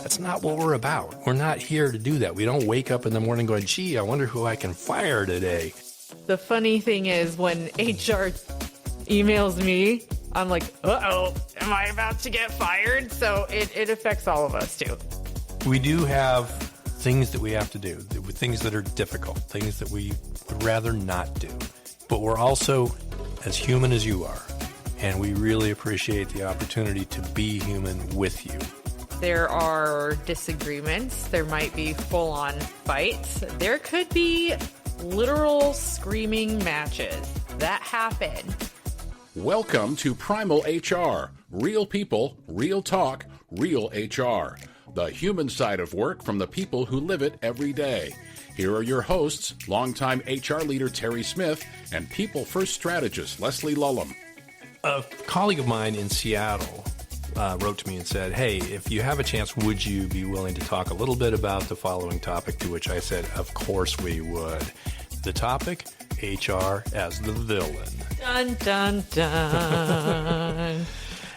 That's not what we're about. We're not here to do that. We don't wake up in the morning going, gee, I wonder who I can fire today. The funny thing is when HR emails me, I'm like, uh-oh, am I about to get fired? So it affects all of us too. We do have things that we have to do, things that are difficult, things that we would rather not do. But we're also as human as you are, and we really appreciate the opportunity to be human with you. There are disagreements. There might be full-on fights. There could be literal screaming matches that happen. Welcome to Primal HR. Real people, real talk, real HR. The human side of work from the people who live it every day. Here are your hosts, longtime HR leader Terry Smith and People First strategist Leslie Lulham. A colleague of mine in Seattle wrote to me and said, hey, if you have a chance, would you be willing to talk a little bit about the following topic? To which I said, of course we would. The topic, HR as the villain. Dun, dun, dun.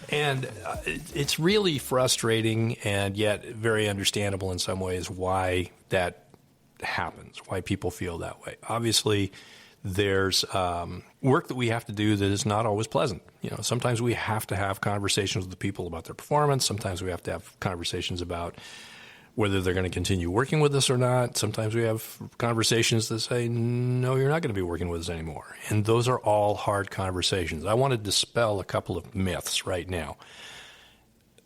And it's really frustrating and yet very understandable in some ways why that happens, why people feel that way. Obviously, there's work that we have to do that is not always pleasant. You know, sometimes we have to have conversations with the people about their performance. Sometimes we have to have conversations about whether they're going to continue working with us or not. Sometimes we have conversations that say, no, you're not going to be working with us anymore. And those are all hard conversations. I want to dispel a couple of myths right now.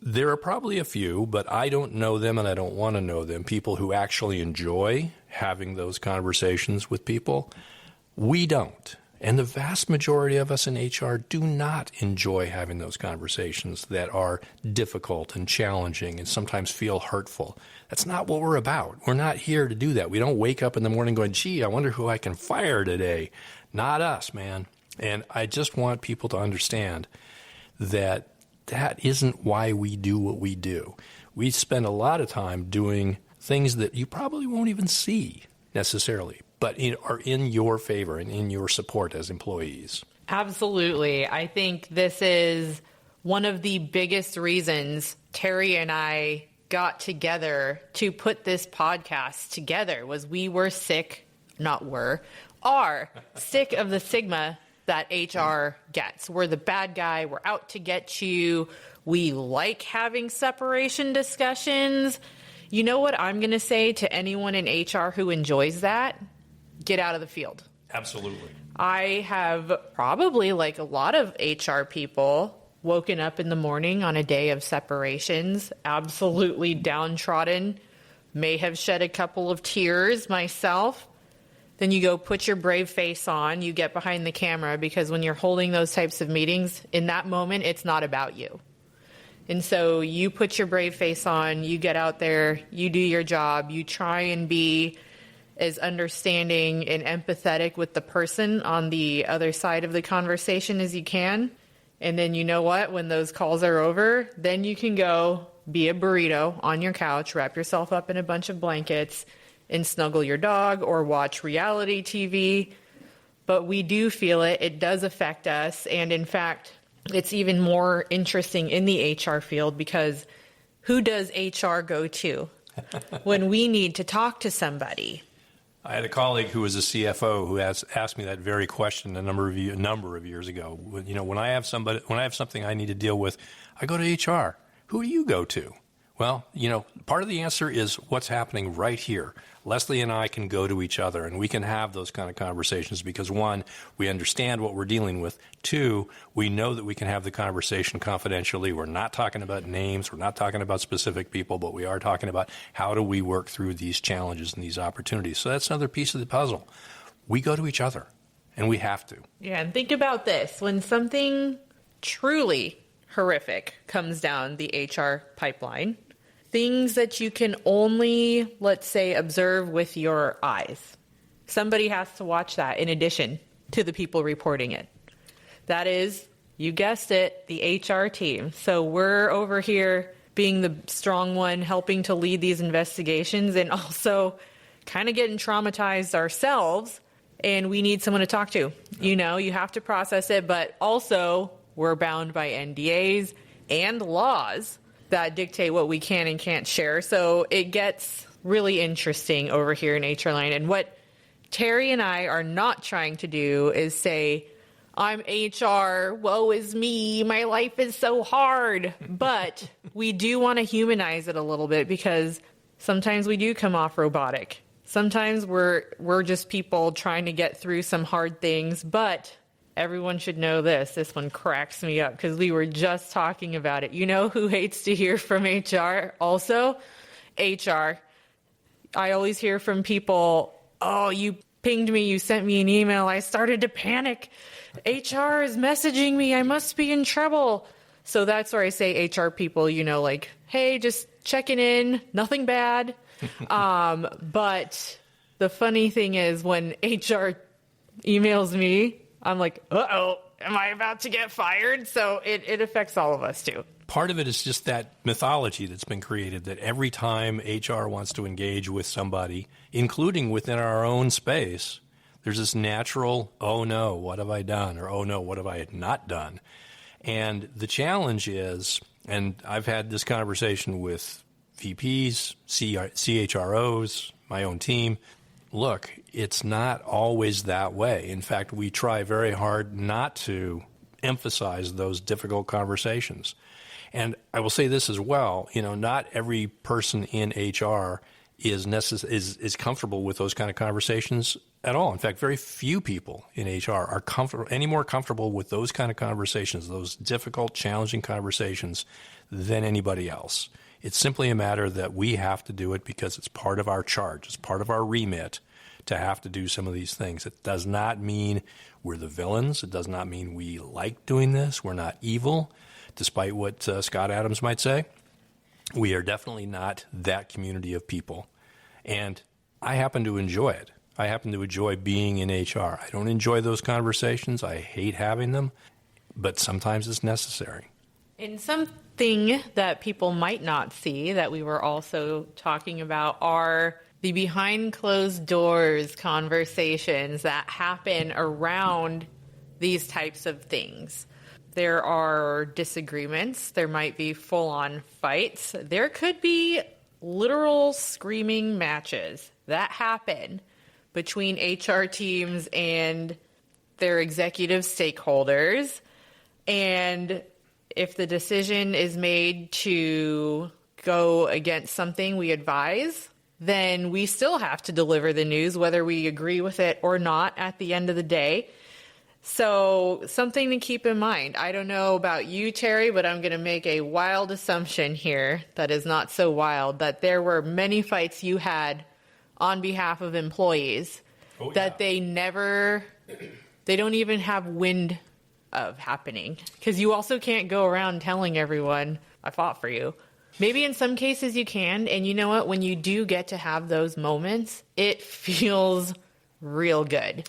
There are probably a few, but I don't know them and I don't want to know them, people who actually enjoy having those conversations with people. We don't. And the vast majority of us in HR do not enjoy having those conversations that are difficult and challenging and sometimes feel hurtful. That's not what we're about. We're not here to do that. We don't wake up in the morning going, gee, I wonder who I can fire today. Not us, man. And I just want people to understand that that isn't why we do what we do. We spend a lot of time doing things that you probably won't even see necessarily, but are in your favor and in your support as employees. Absolutely. I think this is one of the biggest reasons Terry and I got together to put this podcast together was we were sick, are sick of the stigma that HR gets. We're the bad guy. We're out to get you. We like having separation discussions. You know what I'm going to say to anyone in HR who enjoys that? Get out of the field. Absolutely. I have probably, like a lot of HR people, woken up in the morning on a day of separations, absolutely downtrodden, may have shed a couple of tears myself. Then you go put your brave face on, you get behind the camera, because when you're holding those types of meetings, in that moment, it's not about you. And so you put your brave face on, you get out there, you do your job, you try and be as understanding and empathetic with the person on the other side of the conversation as you can. And then you know what? When those calls are over, then you can go be a burrito on your couch, wrap yourself up in a bunch of blankets, and snuggle your dog or watch reality TV. But we do feel it. It does affect us. And in fact, it's even more interesting in the HR field because who does HR go to when we need to talk to somebody? I had a colleague who was a CFO who asked me that very question a number of years ago. When I have something I need to deal with, I go to HR. Who do you go to? Well, part of the answer is what's happening right here. Leslie and I can go to each other and we can have those kind of conversations because, one, we understand what we're dealing with. Two, we know that we can have the conversation confidentially. We're not talking about names. We're not talking about specific people, but we are talking about how do we work through these challenges and these opportunities. So that's another piece of the puzzle. We go to each other and we have to. Yeah, and think about this. When something truly horrific comes down the HR pipeline, things that you can only, let's say, observe with your eyes. Somebody has to watch that in addition to the people reporting it. That is, you guessed it, the HR team. So we're over here being the strong one, helping to lead these investigations and also kind of getting traumatized ourselves and we need someone to talk to. You know, you have to process it, but also we're bound by NDAs and laws that dictate what we can and can't share. So it gets really interesting over here in HR Land. And what Terry and I are not trying to do is say, I'm HR, woe is me, my life is so hard. But we do want to humanize it a little bit because sometimes we do come off robotic. Sometimes we're just people trying to get through some hard things, but everyone should know this. This one cracks me up because we were just talking about it. You know who hates to hear from HR also? HR. I always hear from people, oh, you pinged me, you sent me an email, I started to panic. HR is messaging me, I must be in trouble. So that's where I say HR people, you know, like, hey, just checking in, nothing bad. But the funny thing is when HR emails me, I'm like, uh-oh, am I about to get fired? So it affects all of us too. Part of it is just that mythology that's been created that every time HR wants to engage with somebody, including within our own space, there's this natural, oh no, what have I done? Or oh no, what have I not done? And the challenge is, and I've had this conversation with VPs, CHROs, my own team. Look, it's not always that way. In fact, we try very hard not to emphasize those difficult conversations. And I will say this as well, you know, not every person in HR is comfortable with those kind of conversations at all. In fact, very few people in HR are any more comfortable with those kind of conversations, those difficult, challenging conversations, than anybody else. It's simply a matter that we have to do it because it's part of our charge. It's part of our remit to have to do some of these things. It does not mean we're the villains. It does not mean we like doing this. We're not evil, despite what Scott Adams might say. We are definitely not that community of people. And I happen to enjoy it. I happen to enjoy being in HR. I don't enjoy those conversations. I hate having them, but sometimes it's necessary. And something that people might not see that we were also talking about are the behind closed doors conversations that happen around these types of things. There are disagreements. There might be full-on fights. There could be literal screaming matches that happen between HR teams and their executive stakeholders. And if the decision is made to go against something we advise, then we still have to deliver the news, whether we agree with it or not at the end of the day. So something to keep in mind. I don't know about you, Terry, but I'm going to make a wild assumption here that is not so wild, that there were many fights you had on behalf of employees that they don't even have wind of happening. Because you also can't go around telling everyone, I fought for you. Maybe in some cases you can. And you know what? When you do get to have those moments, it feels real good.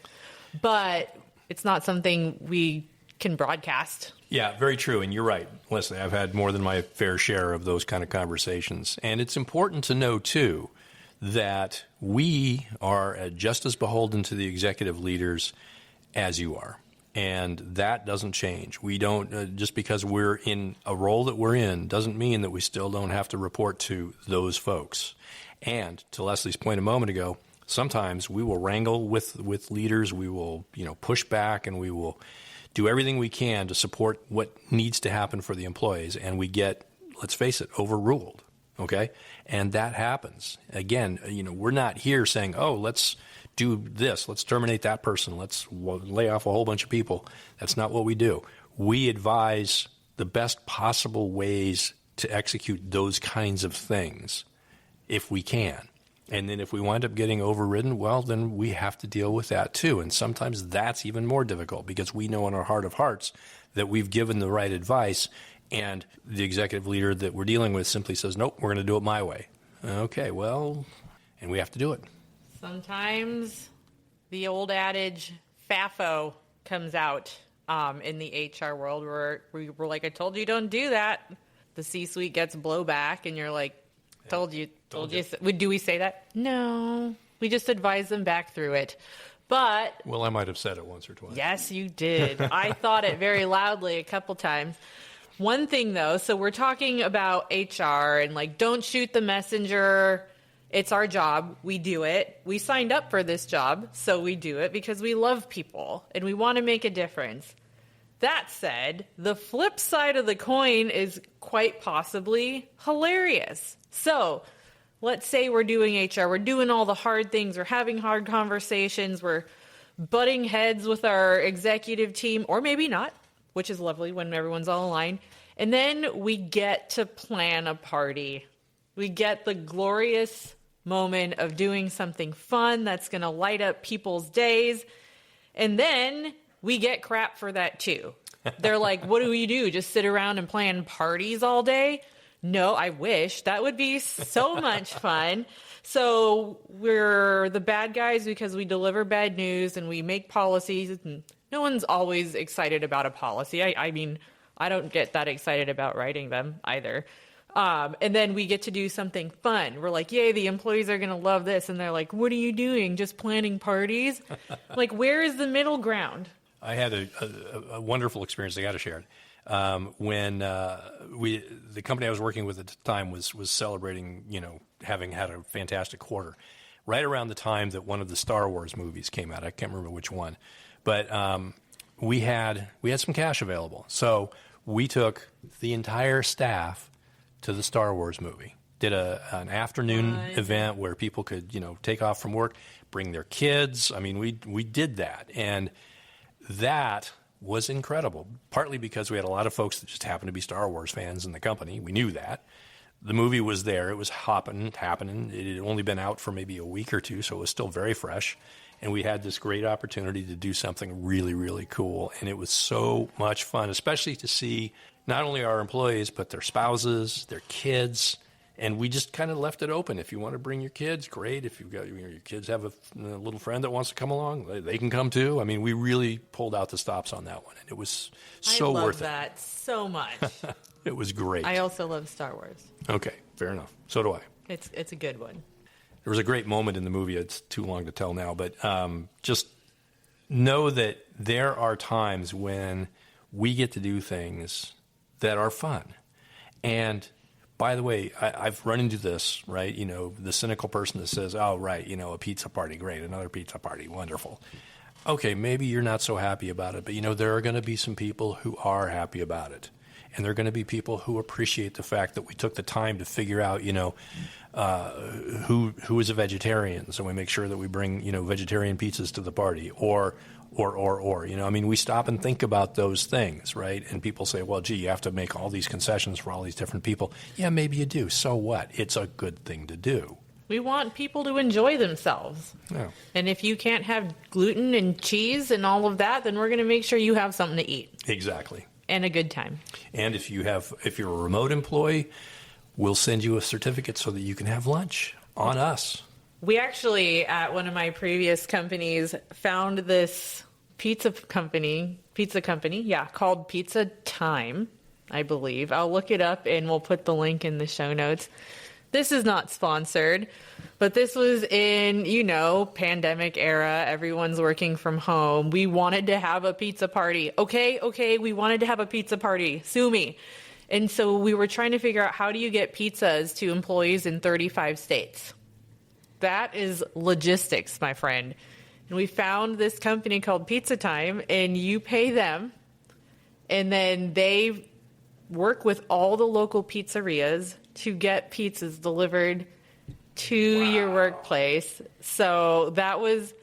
But it's not something we can broadcast. Yeah, very true. And you're right, Leslie. I've had more than my fair share of those kind of conversations. And it's important to know, too, that we are just as beholden to the executive leaders as you are. And that doesn't change. We don't, just because we're in a role that we're in, doesn't mean that we still don't have to report to those folks. And to Leslie's point a moment ago, sometimes we will wrangle with leaders. We will, push back, and we will do everything we can to support what needs to happen for the employees. And we get, let's face it, overruled. Okay? And that happens. Again, we're not here saying, oh, let's do this. Let's terminate that person. Let's lay off a whole bunch of people. That's not what we do. We advise the best possible ways to execute those kinds of things if we can. And then if we wind up getting overridden, well, then we have to deal with that too. And sometimes that's even more difficult because we know in our heart of hearts that we've given the right advice, and the executive leader that we're dealing with simply says, nope, we're going to do it my way. Okay, well, and we have to do it. Sometimes the old adage, FAFO, comes out in the HR world where we're like, I told you don't do that. The C-suite gets blowback, and you're like, told you. Do we say that? No. We just advise them back through it. But Well, I might have said it once or twice. yes, you did. I thought it very loudly a couple times. One thing, though, so we're talking about HR and like, don't shoot the messenger. It's our job. We do it. We signed up for this job, so we do it because we love people and we want to make a difference. That said, the flip side of the coin is quite possibly hilarious. So let's say we're doing HR. We're doing all the hard things. We're having hard conversations. We're butting heads with our executive team, or maybe not, which is lovely when everyone's all aligned. And then we get to plan a party. We get the glorious moment of doing something fun that's going to light up people's days. And then we get crap for that too. They're like, what do we do? Just sit around and plan parties all day? No, I wish. That would be so much fun. So we're the bad guys because we deliver bad news and we make policies. And no one's always excited about a policy. I mean, I don't get that excited about writing them either. And then we get to do something fun. We're like, yay, the employees are going to love this. And they're like, what are you doing? Just planning parties? Like, where is the middle ground? I had a wonderful experience I got to share it. When the company I was working with at the time was celebrating, having had a fantastic quarter, right around the time that one of the Star Wars movies came out. I can't remember which one, but we had some cash available, so we took the entire staff to the Star Wars movie. Did an afternoon event where people could take off from work, bring their kids. I mean, we did that, and that was incredible, partly because we had a lot of folks that just happened to be Star Wars fans in the company. We knew that. The movie was there. It was happening. It had only been out for maybe a week or two, so it was still very fresh. And we had this great opportunity to do something really, really cool. And it was so much fun, especially to see not only our employees, but their spouses, their kids. And we just kind of left it open. If you want to bring your kids, great. If you've got your kids have a little friend that wants to come along, they can come too. I mean, we really pulled out the stops on that one, and it was so worth it. I love that so much. It was great. I also love Star Wars. Okay, fair enough. So do I. It's a good one. There was a great moment in the movie. It's too long to tell now, but just know that there are times when we get to do things that are fun. And by the way, I've run into this, right? The cynical person that says, oh, right, a pizza party, great, another pizza party, wonderful. Okay, maybe you're not so happy about it, but, there are going to be some people who are happy about it. And there are going to be people who appreciate the fact that we took the time to figure out, who is a vegetarian. So we make sure that we bring, vegetarian pizzas to the party or, I mean, we stop and think about those things, right? And people say, well, gee, you have to make all these concessions for all these different people. Yeah, maybe you do. So what? It's a good thing to do. We want people to enjoy themselves. Yeah. And if you can't have gluten and cheese and all of that, then we're going to make sure you have something to eat. Exactly. And a good time. And if you're a remote employee, we'll send you a certificate so that you can have lunch on us. We actually, at one of my previous companies, found this pizza company, called Pizza Time, I believe. I'll look it up and we'll put the link in the show notes. This is not sponsored, but this was in, pandemic era. Everyone's working from home. We wanted to have a pizza party. Okay, we wanted to have a pizza party. Sue me. And so we were trying to figure out, how do you get pizzas to employees in 35 states? That is logistics, my friend. And we found this company called Pizza Time, and you pay them, and then they work with all the local pizzerias to get pizzas delivered to your workplace. So that's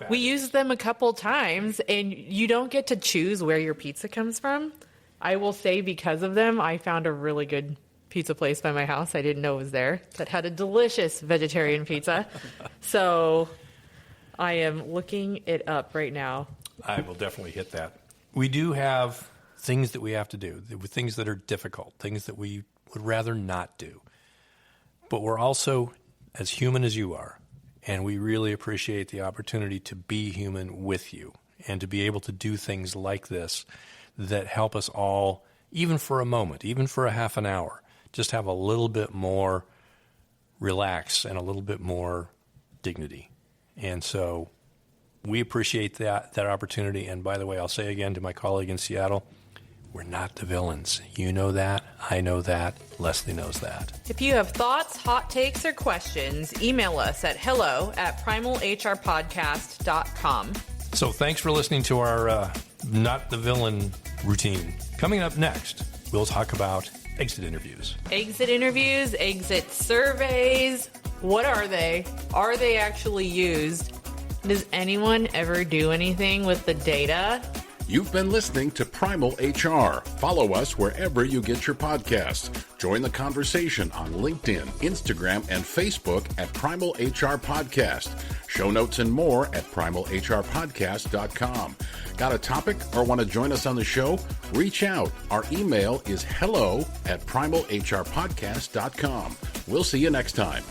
we used them a couple times, and you don't get to choose where your pizza comes from. I will say, because of them, I found a really good pizza place by my house I didn't know was there that had a delicious vegetarian pizza. So I am looking it up right now. I will definitely hit that. We do have things that we have to do, things that are difficult, things that we would rather not do. But we're also as human as you are, and we really appreciate the opportunity to be human with you and to be able to do things like this that help us all, even for a moment, even for a half an hour, just have a little bit more relax and a little bit more dignity. And so we appreciate that opportunity. And by the way, I'll say again to my colleague in Seattle, we're not the villains. You know that. I know that. Leslie knows that. If you have thoughts, hot takes, or questions, email us at hello@primalhrpodcast.com. So thanks for listening to our Not the Villain routine. Coming up next, we'll talk about exit interviews. Exit interviews, exit surveys. What are they? Are they actually used? Does anyone ever do anything with the data? You've been listening to Primal HR. Follow us wherever you get your podcasts. Join the conversation on LinkedIn, Instagram, and Facebook at Primal HR Podcast. Show notes and more at primalhrpodcast.com. Got a topic or want to join us on the show? Reach out. Our email is hello@primalhrpodcast.com. We'll see you next time.